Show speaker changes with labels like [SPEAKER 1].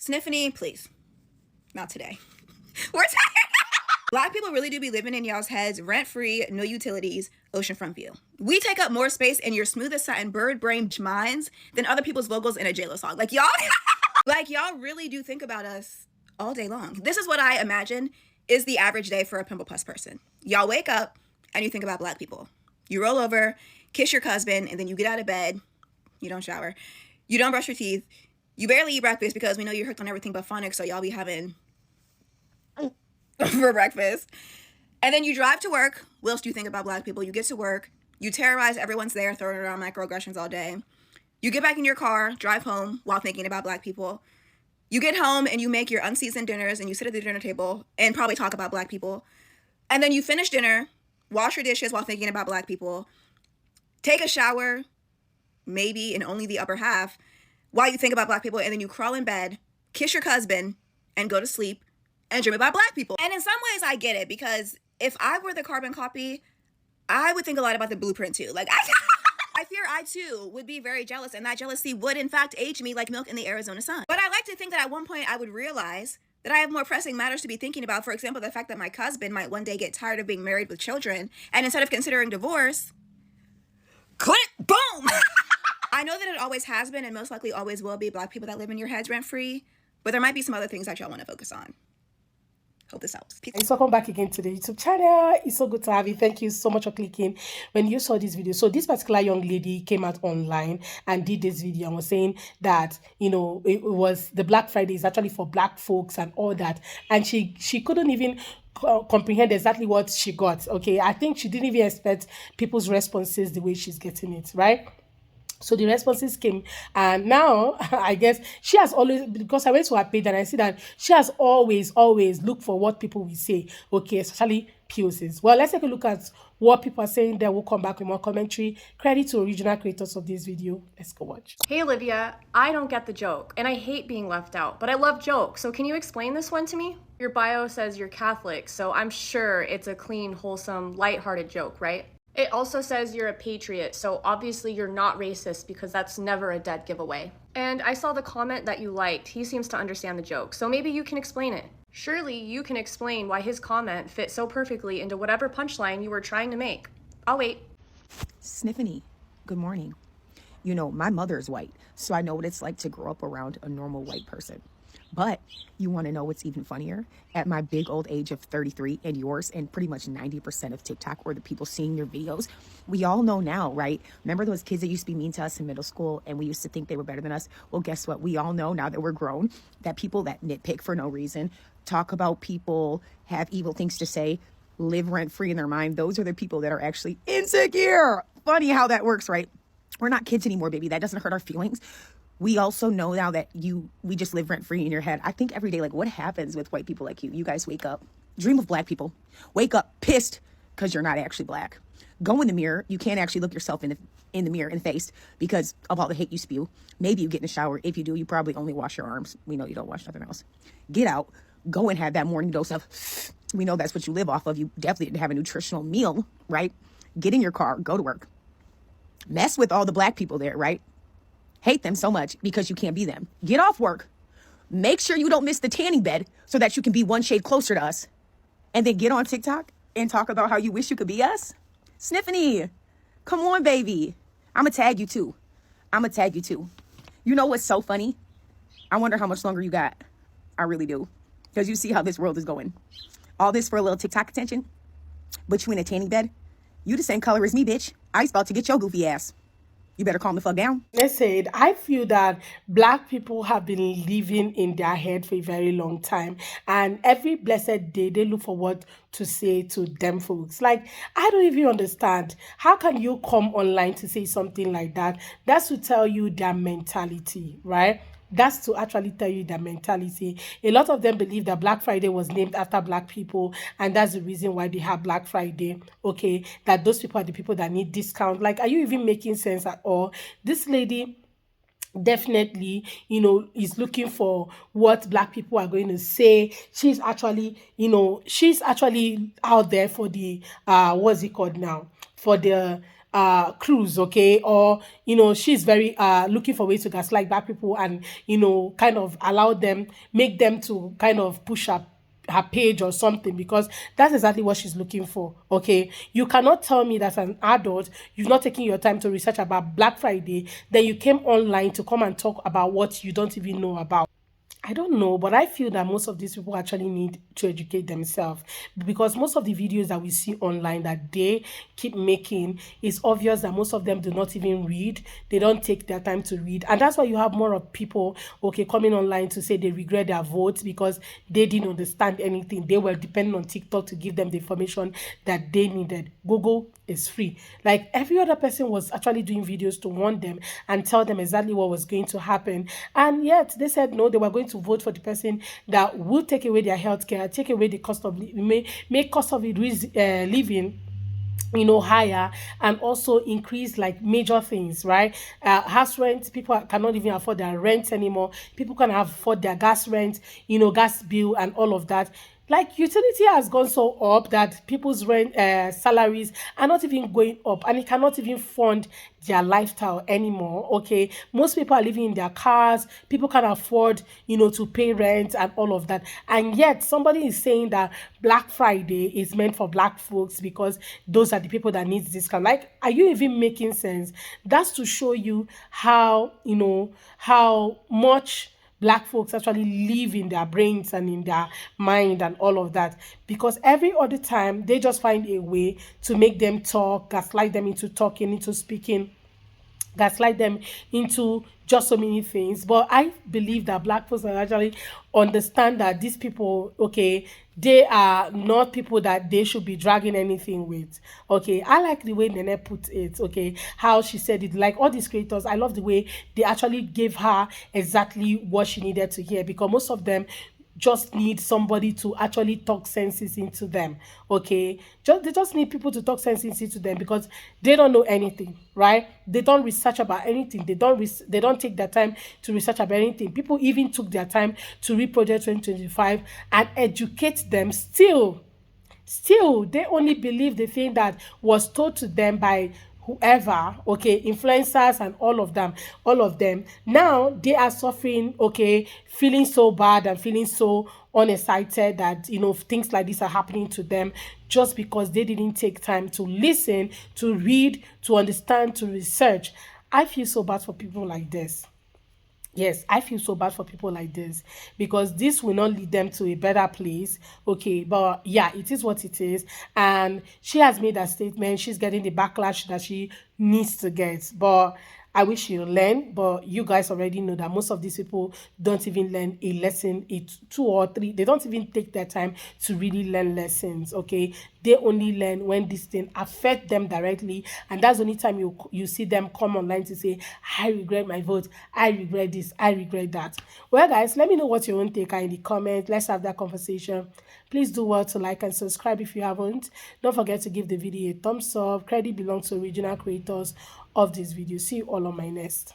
[SPEAKER 1] Sniffany, please. Not today. We're tired. Black people really do be living in y'all's heads, rent-free, no utilities, oceanfront view. We take up more space in your smoothest satin bird brain minds than other people's logos in a J-Lo song. Like y'all, y'all really do think about us all day long. This is what I imagine is the average day for a Pe0ple person. Y'all wake up and you think about Black people. You roll over, kiss your husband, and then you get out of bed. You don't shower. You don't brush your teeth. You barely eat breakfast because we know you're hooked on everything but phonics, so y'all be having for breakfast. And then you drive to work. Whilst you think about Black people, you get to work. You terrorize everyone's there, throwing around microaggressions all day. You get back in your car, drive home while thinking about Black people. You get home and you make your unseasoned dinners and you sit at the dinner table and probably talk about Black people. And then you finish dinner, wash your dishes while thinking about Black people, take a shower, maybe in only the upper half, while you think about Black people, and then you crawl in bed, kiss your husband, and go to sleep, and dream about Black people. And in some ways, I get it, because if I were the carbon copy, I would think a lot about the blueprint too. Like, I fear I too would be very jealous, and that jealousy would in fact age me like milk in the Arizona sun. But I like to think that at one point I would realize that I have more pressing matters to be thinking about. For example, the fact that my husband might one day get tired of being married with children, and instead of considering divorce, click, boom! I know that it always has been and most likely always will be Black people that live in your heads rent-free, but there might be some other things that y'all want to focus on. Hope this helps. Peace.
[SPEAKER 2] Welcome back again to the YouTube channel. It's so good to have you. Thank you so much for clicking when you saw this video. So this particular young lady came out online and did this video and was saying that, you know, it was the Black Friday is actually for Black folks and all that. And she couldn't even comprehend exactly what she got. Okay, I think she didn't even expect people's responses the way she's getting it, right? So the responses came, and now I guess she has always, because I went to her page and I see that she has always looked for what people will say, okay, especially POCs. Well, let's take a look at what people are saying there. We'll come back with more commentary. Credit to original creators of this video. Let's go watch.
[SPEAKER 3] Hey Olivia, I don't get the joke, and I hate being left out, but I love jokes, so can you explain this one to me? Your bio says you're Catholic, so I'm sure it's a clean, wholesome, lighthearted joke, right? It also says you're a patriot, so obviously you're not racist because that's never a dead giveaway. And I saw the comment that you liked. He seems to understand the joke, so maybe you can explain it. Surely you can explain why his comment fit so perfectly into whatever punchline you were trying to make. I'll wait.
[SPEAKER 4] Sniffany, good morning. You know, my mother's white, so I know what it's like to grow up around a normal white person. But you want to know what's even funnier? At my big old age of 33 and yours and pretty much 90% of TikTok or the people seeing your videos, we all know now, right? Remember those kids that used to be mean to us in middle school and we used to think they were better than us? Well, guess what? We all know now that we're grown that people that nitpick for no reason, talk about people, have evil things to say, live rent-free in their mind, those are the people that are actually insecure. Funny how that works, right? We're not kids anymore, baby. That doesn't hurt our feelings. We also know now that we just live rent-free in your head. I think every day, like, what happens with white people like you? You guys wake up, dream of Black people, wake up pissed because you're not actually Black. Go in the mirror. You can't actually look yourself in the mirror in the face because of all the hate you spew. Maybe you get in the shower. If you do, you probably only wash your arms. We know you don't wash nothing else. Get out. Go and have that morning dose of, we know that's what you live off of. You definitely didn't have a nutritional meal, right? Get in your car. Go to work. Mess with all the Black people there, right? Hate them so much because you can't be them. Get off work. Make sure you don't miss the tanning bed so that you can be one shade closer to us. And then get on TikTok and talk about how you wish you could be us. Sniffany, come on, baby. I'm going to tag you too. You know what's so funny? I wonder how much longer you got. I really do. Because you see how this world is going. All this for a little TikTok attention. But you in a tanning bed. You the same color as me, bitch. I's about to get your goofy ass. You better calm the fuck down.
[SPEAKER 2] Let's say it. I feel that Black people have been living in their head for a very long time. And every blessed day, they look for what to say to them folks. Like, I don't even understand. How can you come online to say something like that? That's to tell you their mentality, right? That's to actually tell you their mentality. A lot of them believe that Black Friday was named after Black people, and that's the reason why they have Black Friday. Okay, that those people are the people that need discount. Like, are you even making sense at all? This lady definitely, you know, is looking for what Black people are going to say. She's actually, you know, she's actually out there for the what's it called now? For the cruise, okay, or she's very looking for ways to gaslight black people, and kind of allow them, make them to kind of push her page or something, because that's exactly what she's looking for. Okay, you cannot tell me that as an adult you've not taken your time to research about Black Friday, then you came online to come and talk about what you don't even know about. I don't know, but I feel that most of these people actually need to educate themselves, because most of the videos that we see online that they keep making, it's obvious that most of them do not even read. They don't take their time to read. And that's why you have more of people, okay, coming online to say they regret their votes because they didn't understand anything. They were depending on TikTok to give them the information that they needed. Google is free. Like every other person was actually doing videos to warn them and tell them exactly what was going to happen. And yet they said no, they were going to vote for the person that would take away their health care, take away the cost of make cost of living higher, and also increase like major things, right? House rent, people cannot even afford their rent anymore. People can afford their gas rent, gas bill and all of that. Like utility has gone so up that people's rent salaries are not even going up, and it cannot even fund their lifestyle anymore. Okay, most people are living in their cars. People can afford to pay rent and all of that, and yet somebody is saying that Black Friday is meant for black folks because those are the people that need this kind. Like, are you even making sense? That's to show you how how much black folks actually live in their brains and in their mind and all of that, because every other time they just find a way to make them talk, gaslight them into talking, into speaking, gaslight them into just so many things. But I believe that black folks are actually understand that these people, okay, they are not people that they should be dragging anything with. Okay, I like the way Nene put it. Okay, how she said it. Like all these creators, I love the way they actually gave her exactly what she needed to hear, because most of them just need somebody to actually talk senses into them. Okay, they just need people to talk senses into them, because they don't know anything, right? They don't research about anything. They don't take their time to research about anything. People even took their time to read Project 2025 and educate them. Still they only believe the thing that was told to them by whoever, okay, influencers and all of them. Now they are suffering, okay, feeling so bad and feeling so unexcited that things like this are happening to them, just because they didn't take time to listen, to read, to understand, to research. I feel so bad for people like this. Yes, I feel so bad for people like this, because this will not lead them to a better place. Okay, but yeah, it is what it is. And she has made that statement. She's getting the backlash that she needs to get. But I wish you learn. But you guys already know that most of these people don't even learn a lesson, two or three. They don't even take their time to really learn lessons. Okay, they only learn when this thing affect them directly, and that's the only time you see them come online to say, I regret my vote, I regret this, I regret that. Well guys, let me know what your own take are in the comment. Let's have that conversation. Please do well to like and subscribe if you haven't. Don't forget to give the video a thumbs up. Credit belongs to original creators of this video. See you all on my next.